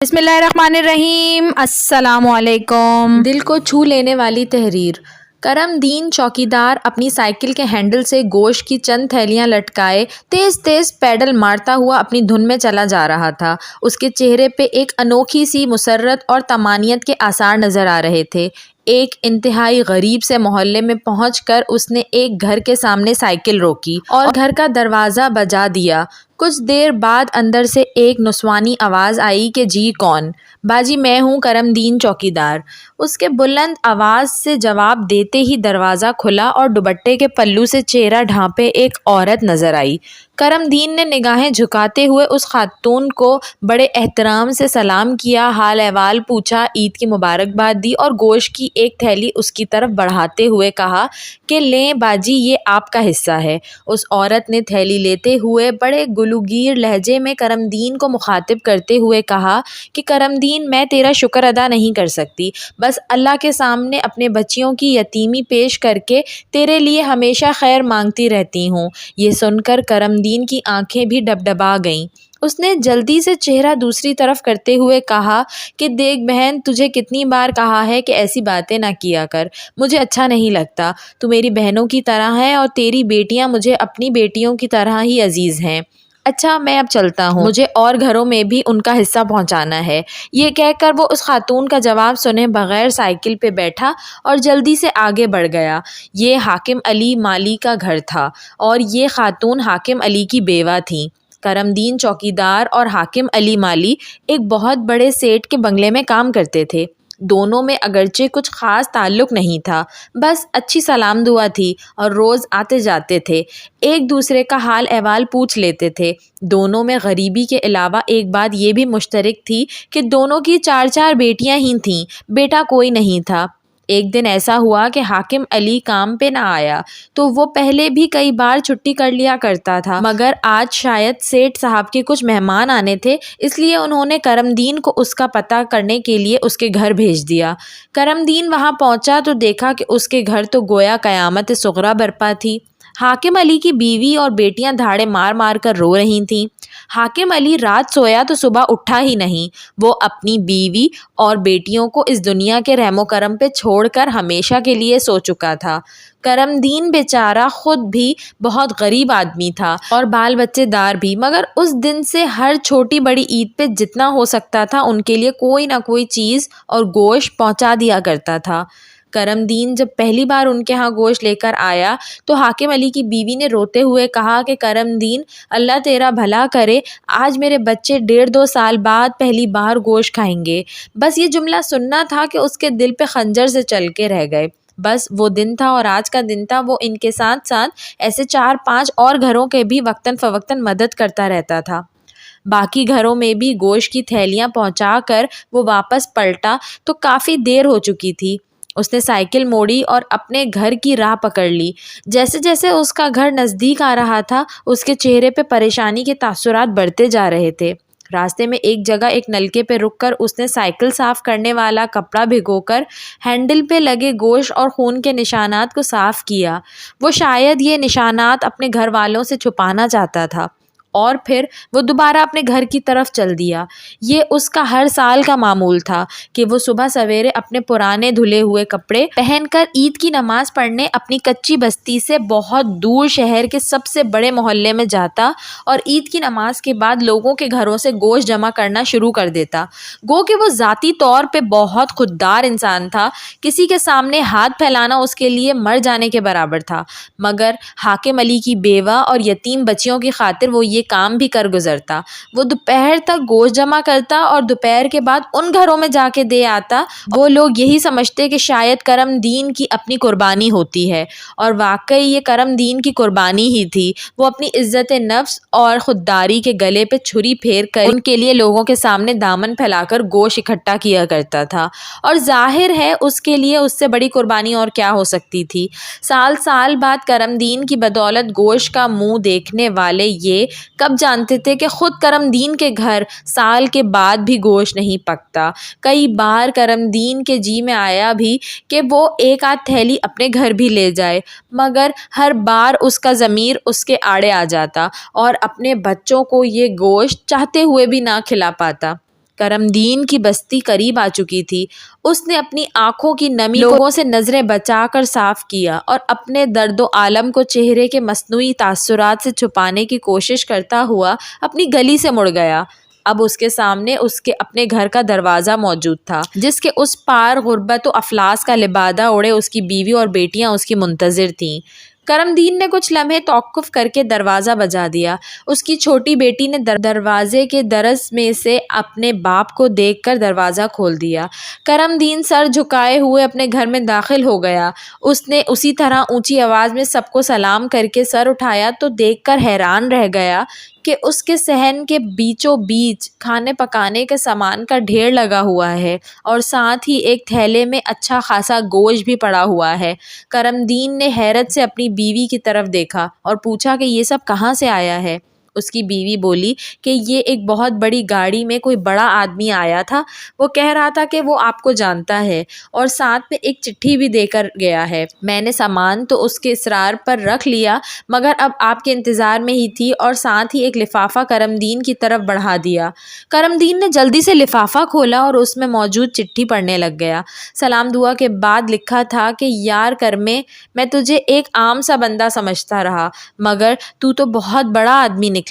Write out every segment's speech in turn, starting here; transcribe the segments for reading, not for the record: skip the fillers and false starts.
बिस्मिल्लाहिर्रहमानिर्रहीम। अस्सलाम वालेकुम। दिल को छू लेने वाली तहरीर। करमदीन चौकीदार अपनी साइकिल के हैंडल से गोश्त की चंद थैलियां लटकाए तेज तेज पैडल मारता हुआ अपनी धुन में चला जा रहा था। उसके चेहरे पे एक अनोखी सी मुसर्रत और तमानियत के आसार नजर आ रहे थे। एक इंतहाई गरीब से मोहल्ले में पहुंचकर उसने एक घर के सामने साइकिल रोकी और घर का दरवाज़ा बजा दिया। कुछ देर बाद अंदर से एक नुस्वानी आवाज़ आई कि जी कौन? बाजी मैं हूँ करमदीन चौकीदार। उसके बुलंद आवाज़ से जवाब देते ही दरवाज़ा खुला और दुपट्टे के पल्लू से चेहरा ढांपे एक औरत नज़र आई। करमदीन ने निगाहें झुकाते हुए उस खातून को बड़े एहतराम से सलाम किया, हाल अहवाल पूछा, ईद की मुबारकबाद दी और गोश्त की एक थैली उसकी तरफ बढ़ाते हुए कहा कि लें बाजी ये आपका हिस्सा है। उस औरत ने थैली लेते हुए बड़े गुलूगीर लहजे में करमदीन को मुखातिब करते हुए कहा कि करमदीन मैं तेरा शुक्र अदा नहीं कर सकती, बस अल्लाह के सामने अपने बच्चियों की यतीमी पेश करके तेरे लिए हमेशा खैर मांगती रहती हूँ। ये सुनकर करमदीन की आंखें भी डबडबा गईं। उसने जल्दी से चेहरा दूसरी तरफ करते हुए कहा कि देख बहन, तुझे कितनी बार कहा है कि ऐसी बातें ना किया कर, मुझे अच्छा नहीं लगता। तू मेरी बहनों की तरह है और तेरी बेटियां मुझे अपनी बेटियों की तरह ही अजीज़ हैं। अच्छा मैं अब चलता हूँ, मुझे और घरों में भी उनका हिस्सा पहुँचाना है। ये कहकर वो उस खातून का जवाब सुने बगैर साइकिल पे बैठा और जल्दी से आगे बढ़ गया। ये हाकिम अली माली का घर था और ये खातून हाकिम अली की बेवा थी। करमदीन चौकीदार और हाकिम अली माली एक बहुत बड़े सेठ के बंगले में काम करते थे। दोनों में अगरचे कुछ ख़ास ताल्लुक़ नहीं था, बस अच्छी सलाम दुआ थी और रोज़ आते जाते थे, एक दूसरे का हाल अहवाल पूछ लेते थे। दोनों में गरीबी के अलावा एक बात ये भी मुश्तरक थी कि दोनों की चार चार बेटियां ही थीं, बेटा कोई नहीं था। एक दिन ऐसा हुआ कि हाकिम अली काम पे ना आया तो वो पहले भी कई बार छुट्टी कर लिया करता था, मगर आज शायद सेठ साहब के कुछ मेहमान आने थे, इसलिए उन्होंने करमदीन को उसका पता करने के लिए उसके घर भेज दिया। करमदीन वहाँ पहुँचा तो देखा कि उसके घर तो गोया क़यामत सुग़रा बरपा थी। हाकिम अली की बीवी और बेटियां धाड़े मार मार कर रो रही थीं। हाकिम अली रात सोया तो सुबह उठा ही नहीं। वो अपनी बीवी और बेटियों को इस दुनिया के रहमो करम पे छोड़कर हमेशा के लिए सो चुका था। करमदीन बेचारा खुद भी बहुत गरीब आदमी था और बाल बच्चेदार भी, मगर उस दिन से हर छोटी बड़ी ईद पे जितना हो सकता था उनके लिए कोई ना कोई चीज़ और गोश्त पहुंचा दिया करता था। करमदीन जब पहली बार उनके यहाँ गोश्त लेकर आया तो हाकिम अली की बीवी ने रोते हुए कहा कि करमदीन अल्लाह तेरा भला करे, आज मेरे बच्चे 1.5-2 साल बाद पहली बार गोश्त खाएंगे। बस ये जुमला सुनना था कि उसके दिल पे खंजर से चल के रह गए। बस वो दिन था और आज का दिन था। वो इनके साथ साथ ऐसे 4-5 और घरों के भी वक्तन फ़वक्तन मदद करता रहता था। बाकी घरों में भी गोश्त की थैलियाँ पहुँचाकर वो वापस पलटा तो काफ़ी देर हो चुकी थी। उसने साइकिल मोड़ी और अपने घर की राह पकड़ ली। जैसे जैसे उसका घर नज़दीक आ रहा था उसके चेहरे पे परेशानी के तासुरात बढ़ते जा रहे थे। रास्ते में एक जगह एक नलके पे रुककर उसने साइकिल साफ़ करने वाला कपड़ा भिगोकर हैंडल पे लगे गोश्त और खून के निशानात को साफ़ किया। वो शायद ये निशानात अपने घर वालों से छुपाना चाहता था और फिर वो दोबारा अपने घर की तरफ चल दिया। ये उसका हर साल का मामूल था कि वो सुबह सवेरे अपने पुराने धुले हुए कपड़े पहनकर ईद की नमाज़ पढ़ने अपनी कच्ची बस्ती से बहुत दूर शहर के सबसे बड़े मोहल्ले में जाता और ईद की नमाज के बाद लोगों के घरों से गोश्त जमा करना शुरू कर देता। गो कि वो ज़ाती तौर पे बहुत खुददार इंसान था, किसी के सामने हाथ फैलाना उसके लिए मर जाने के बराबर था, मगर हाकिम अली की बेवा और यतीम बच्चियों की खातिर वो ये काम भी कर गुजरता। वो दोपहर तक गोश्त जमा करता और दोपहर के बाद उन घरों में जाके दे आता। वो लोग यही समझते कि शायद करमदीन की अपनी कुर्बानी होती है और वाकई ये करमदीन की कुर्बानी ही थी। वो अपनी इज्जत नफ्स और खुददारी के गले पे छुरी फेर कर उनके लिए लोगों के सामने दामन फैलाकर गोश्त इकट्ठा किया करता था और जाहिर है उसके लिए उससे बड़ी कुर्बानी और क्या हो सकती थी। साल साल बाद करमदीन की बदौलत गोश्त का मुंह देखने वाले ये कब जानते थे कि खुद करमदीन के घर साल के बाद भी गोश्त नहीं पकता। कई बार करमदीन के जी में आया भी कि वो एक आध थैली अपने घर भी ले जाए, मगर हर बार उसका ज़मीर उसके आड़े आ जाता और अपने बच्चों को ये गोश्त चाहते हुए भी ना खिला पाता। کرمدین کی بستی قریب آ چکی تھی۔ اس نے اپنی آنکھوں کی نمی لوگوں سے نظریں بچا کر صاف کیا اور اپنے درد و عالم کو چہرے کے مصنوعی تاثرات سے چھپانے کی کوشش کرتا ہوا اپنی گلی سے مڑ گیا۔ اب اس کے سامنے اس کے اپنے گھر کا دروازہ موجود تھا، جس کے اس پار غربت و افلاس کا لبادہ اوڑھے اس کی بیوی اور بیٹیاں اس کی منتظر تھیں۔ کرمدین نے کچھ لمحے توقف کر کے دروازہ بجا دیا۔ اس کی چھوٹی بیٹی نے دروازے کے درز میں سے اپنے باپ کو دیکھ کر دروازہ کھول دیا۔ کرمدین سر جھکائے ہوئے اپنے گھر میں داخل ہو گیا۔ اس نے اسی طرح اونچی آواز میں سب کو سلام کر کے سر اٹھایا تو دیکھ کر حیران رہ گیا کہ اس کے صحن کے بیچوں بیچ کھانے پکانے کے سامان کا ڈھیر لگا ہوا ہے اور ساتھ ہی ایک تھیلے میں اچھا خاصا گوشت بھی پڑا ہوا ہے۔ کرمدین نے حیرت سے اپنی بیوی کی طرف دیکھا اور پوچھا کہ یہ سب کہاں سے آیا ہے؟ اس کی بیوی بولی کہ یہ ایک بہت بڑی گاڑی میں کوئی بڑا آدمی آیا تھا، وہ کہہ رہا تھا کہ وہ آپ کو جانتا ہے اور ساتھ میں ایک چٹھی بھی دے کر گیا ہے۔ میں نے سامان تو اس کے اصرار پر رکھ لیا مگر اب آپ کے انتظار میں ہی تھی اور ساتھ ہی ایک لفافہ کرمدین کی طرف بڑھا دیا۔ کرمدین نے جلدی سے لفافہ کھولا اور اس میں موجود چٹھی پڑھنے لگ گیا۔ سلام دعا کے بعد لکھا تھا کہ یار کرمے، میں تجھے ایک عام سا بندہ سمجھتا رہا مگر تو بہت بڑا آدمی نکلا،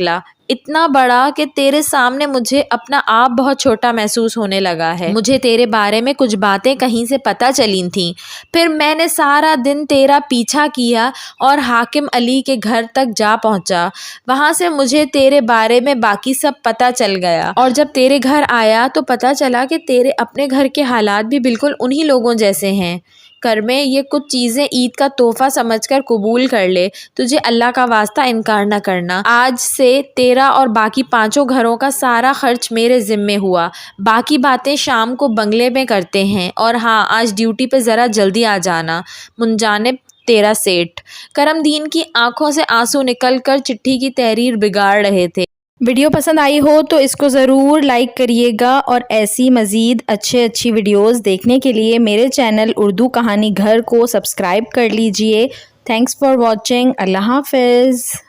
اتنا بڑا کہ تیرے سامنے مجھے اپنا آپ بہت چھوٹا محسوس ہونے لگا ہے۔ مجھے تیرے بارے میں کچھ باتیں کہیں سے پتہ چلی تھیں، پھر میں نے سارا دن تیرا پیچھا کیا اور حاکم علی کے گھر تک جا پہنچا۔ وہاں سے مجھے تیرے بارے میں باقی سب پتہ چل گیا اور جب تیرے گھر آیا تو پتہ چلا کہ تیرے اپنے گھر کے حالات بھی بالکل انہی لوگوں جیسے ہیں۔ کرمے، یہ کچھ چیزیں عید کا تحفہ سمجھ کر قبول کر لے، تجھے اللہ کا واسطہ انکار نہ کرنا۔ آج سے تیرا اور باقی 5 گھروں کا سارا خرچ میرے ذمے ہوا، باقی باتیں شام کو بنگلے میں کرتے ہیں، اور ہاں آج ڈیوٹی پہ ذرا جلدی آ جانا۔ منجانب تیرا سیٹھ۔ کرمدین کی آنکھوں سے آنسو نکل کر چٹھی کی تحریر بگاڑ رہے تھے۔ ویڈیو پسند آئی ہو تو اس کو ضرور لائک کریے گا اور ایسی مزید اچھی ویڈیوز دیکھنے کے لیے میرے چینل اردو کہانی گھر کو سبسکرائب کر لیجئے۔ Thanks for watching. اللہ حافظ۔